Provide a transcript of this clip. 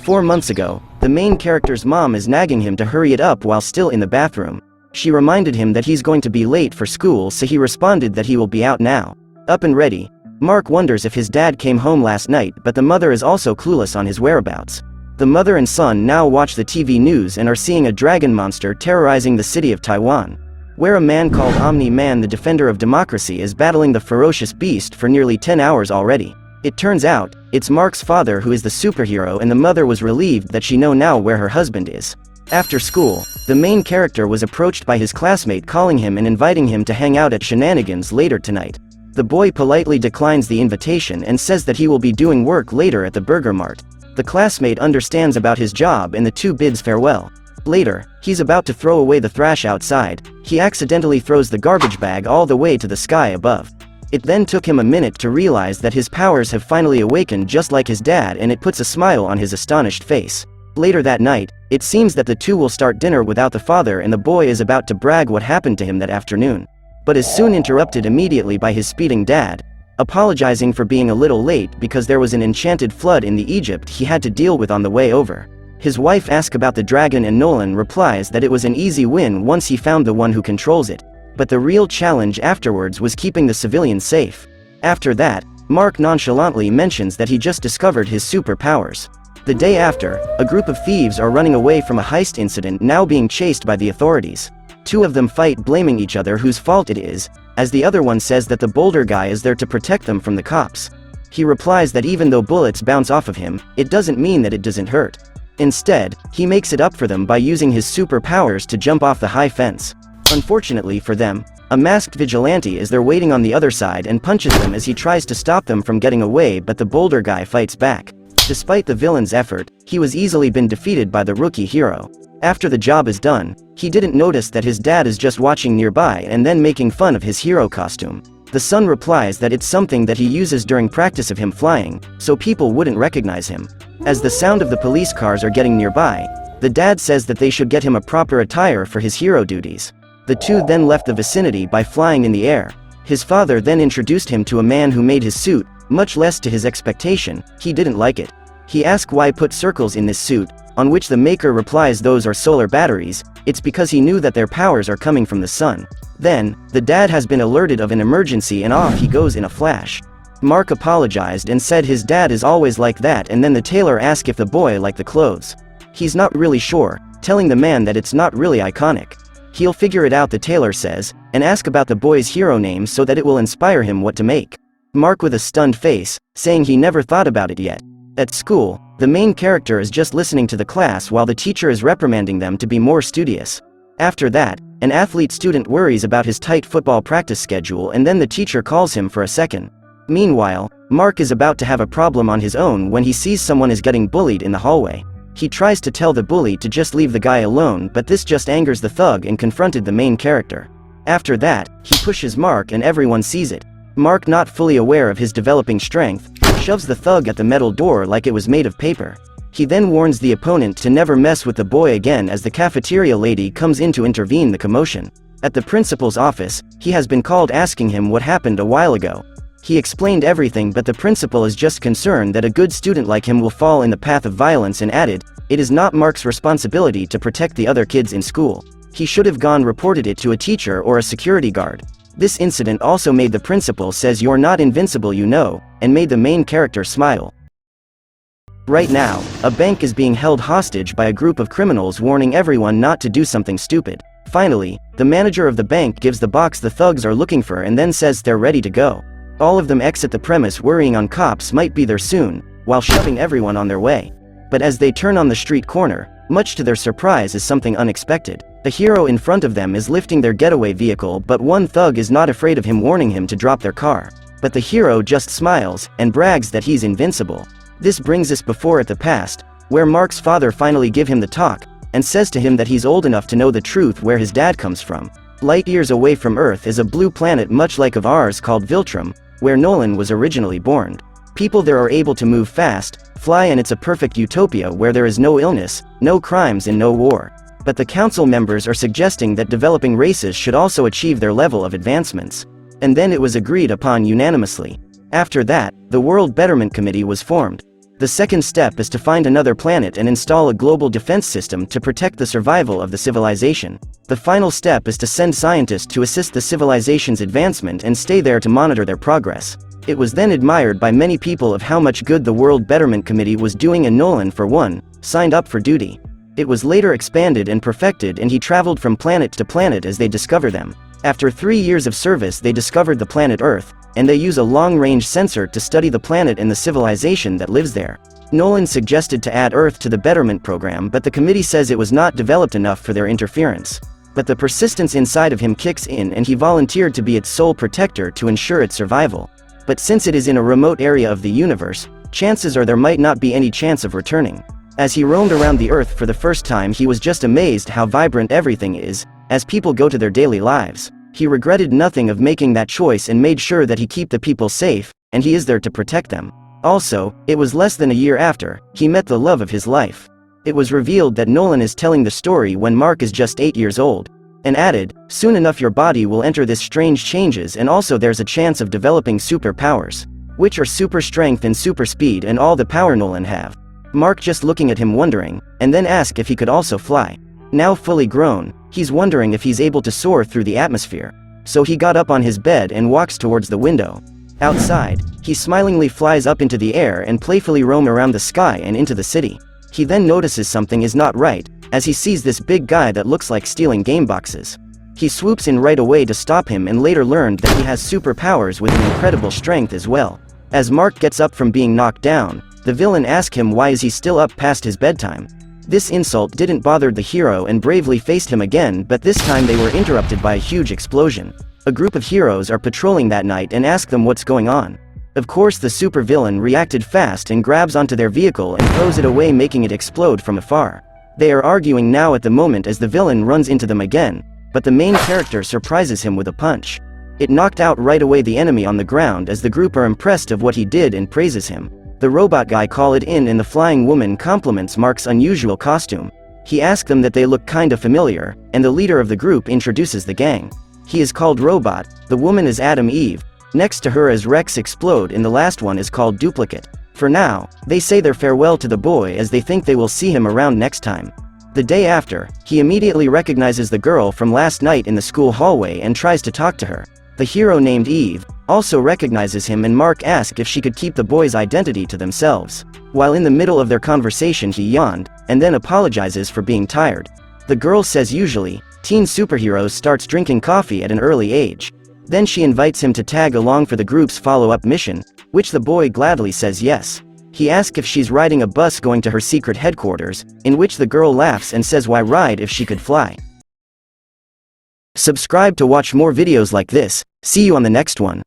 4 months ago, the main character's mom is nagging him to hurry it up while still in the bathroom. She reminded him that he's going to be late for school, so he responded that he will be out now. Up and ready, Mark wonders if his dad came home last night, but the mother is also clueless on his whereabouts. The mother and son now watch the TV news and are seeing a dragon monster terrorizing the city of Taiwan, where a man called Omni-Man, the defender of democracy, is battling the ferocious beast for nearly 10 hours already. It turns out, it's Mark's father who is the superhero, and the mother was relieved that she knows now where her husband is. After school, the main character was approached by his classmate calling him and inviting him to hang out at Shenanigans later tonight. The boy politely declines the invitation and says that he will be doing work later at the Burger Mart. The classmate understands about his job and the two bids farewell. Later, he's about to throw away the trash outside. He accidentally throws the garbage bag all the way to the sky above. It then took him a minute to realize that his powers have finally awakened just like his dad, and it puts a smile on his astonished face. Later that night, it seems that the two will start dinner without the father, and the boy is about to brag what happened to him that afternoon, but is soon interrupted immediately by his speeding dad, apologizing for being a little late because there was an enchanted flood in the Egypt he had to deal with on the way over. His wife asks about the dragon, and Nolan replies that it was an easy win once he found the one who controls it, but the real challenge afterwards was keeping the civilians safe. After that, Mark nonchalantly mentions that he just discovered his superpowers. The day after, a group of thieves are running away from a heist incident, now being chased by the authorities. Two of them fight, blaming each other whose fault it is, as the other one says that the boulder guy is there to protect them from the cops. He replies that even though bullets bounce off of him, it doesn't mean that it doesn't hurt. Instead, he makes it up for them by using his superpowers to jump off the high fence. Unfortunately for them, a masked vigilante is there waiting on the other side and punches them as he tries to stop them from getting away, but the boulder guy fights back. Despite the villain's effort, he was easily been defeated by the rookie hero. After the job is done, he didn't notice that his dad is just watching nearby and then making fun of his hero costume. The son replies that it's something that he uses during practice of him flying, so people wouldn't recognize him. As the sound of the police cars are getting nearby, the dad says that they should get him a proper attire for his hero duties. The two then left the vicinity by flying in the air. His father then introduced him to a man who made his suit, much less to his expectation. He didn't like it. He asked why put circles in this suit, on which the maker replies those are solar batteries. It's because he knew that their powers are coming from the sun. Then, the dad has been alerted of an emergency and off he goes in a flash. Mark apologized and said his dad is always like that, and then the tailor asked if the boy liked the clothes. He's not really sure, telling the man that it's not really iconic. He'll figure it out, the tailor says, and ask about the boy's hero name so that it will inspire him what to make. Mark with a stunned face, saying he never thought about it yet. At school, the main character is just listening to the class while the teacher is reprimanding them to be more studious. After that, an athlete student worries about his tight football practice schedule, and then the teacher calls him for a second. Meanwhile, Mark is about to have a problem on his own when he sees someone is getting bullied in the hallway. He tries to tell the bully to just leave the guy alone, but this just angers the thug and confronted the main character. After that, he pushes Mark and everyone sees it. Mark, not fully aware of his developing strength, shoves the thug at the metal door like it was made of paper. He then warns the opponent to never mess with the boy again as the cafeteria lady comes in to intervene the commotion. At the principal's office, he has been called asking him what happened a while ago. He explained everything, but the principal is just concerned that a good student like him will fall in the path of violence and added, it is not Mark's responsibility to protect the other kids in school. He should have gone reported it to a teacher or a security guard. This incident also made the principal says you're not invincible, you know, and made the main character smile. Right now, a bank is being held hostage by a group of criminals, warning everyone not to do something stupid. Finally, the manager of the bank gives the box the thugs are looking for and then says they're ready to go. All of them exit the premise worrying on cops might be there soon, while shoving everyone on their way. But as they turn on the street corner, much to their surprise is something unexpected. The hero in front of them is lifting their getaway vehicle, but one thug is not afraid of him, warning him to drop their car. But the hero just smiles and brags that he's invincible. This brings us before at the past, where Mark's father finally gives him the talk, and says to him that he's old enough to know the truth where his dad comes from. Light years away from Earth is a blue planet much like of ours called Viltrum, where Nolan was originally born. People there are able to move fast, fly, and it's a perfect utopia where there is no illness, no crimes, and no war. But the council members are suggesting that developing races should also achieve their level of advancements. And then it was agreed upon unanimously. After that, the World Betterment Committee was formed. The second step is to find another planet and install a global defense system to protect the survival of the civilization. The final step is to send scientists to assist the civilization's advancement and stay there to monitor their progress. It was then admired by many people of how much good the World Betterment Committee was doing, and Nolan, for one, signed up for duty. It was later expanded and perfected, and he traveled from planet to planet as they discover them. After 3 years of service, they discovered the planet Earth, and they use a long-range sensor to study the planet and the civilization that lives there. Nolan suggested to add Earth to the Betterment program, but the committee says it was not developed enough for their interference. But the persistence inside of him kicks in, and he volunteered to be its sole protector to ensure its survival. But since it is in a remote area of the universe, chances are there might not be any chance of returning. As he roamed around the Earth for the first time, he was just amazed how vibrant everything is, as people go to their daily lives. He regretted nothing of making that choice and made sure that he keep the people safe, and he is there to protect them. Also, it was less than a year after he met the love of his life. It was revealed that Nolan is telling the story when Mark is just 8 years old, and added, "Soon enough your body will enter this strange changes, and also there's a chance of developing superpowers, which are super strength and super speed and all the power Nolan have." Mark just looking at him wondering, and then asked if he could also fly. Now fully grown, he's wondering if he's able to soar through the atmosphere. So he got up on his bed and walks towards the window. Outside, he smilingly flies up into the air and playfully roam around the sky and into the city. He then notices something is not right, as he sees this big guy that looks like stealing game boxes. He swoops in right away to stop him, and later learned that he has superpowers with an incredible strength as well. As Mark gets up from being knocked down, the villain asks him why is he still up past his bedtime. This insult didn't bother the hero and bravely faced him again, but this time they were interrupted by a huge explosion. A group of heroes are patrolling that night and ask them what's going on. Of course the supervillain reacted fast and grabs onto their vehicle and throws it away, making it explode from afar. They are arguing now at the moment as the villain runs into them again, but the main character surprises him with a punch. It knocked out right away the enemy on the ground, as the group are impressed of what he did and praises him. The robot guy call it in, and the flying woman compliments Mark's unusual costume. He asks them that they look kinda familiar, and the leader of the group introduces the gang. He is called Robot, the woman is Adam Eve, next to her is Rex Explode, and the last one is called Duplicate. For now, they say their farewell to the boy as they think they will see him around next time. The day after, he immediately recognizes the girl from last night in the school hallway and tries to talk to her. The hero named Eve also recognizes him, and Mark asked if she could keep the boy's identity to themselves. While in the middle of their conversation he yawned, and then apologizes for being tired. The girl says usually, teen superheroes starts drinking coffee at an early age. Then she invites him to tag along for the group's follow-up mission, which the boy gladly says yes. He asks if she's riding a bus going to her secret headquarters, in which the girl laughs and says why ride if she could fly. Subscribe to watch more videos like this. See you on the next one.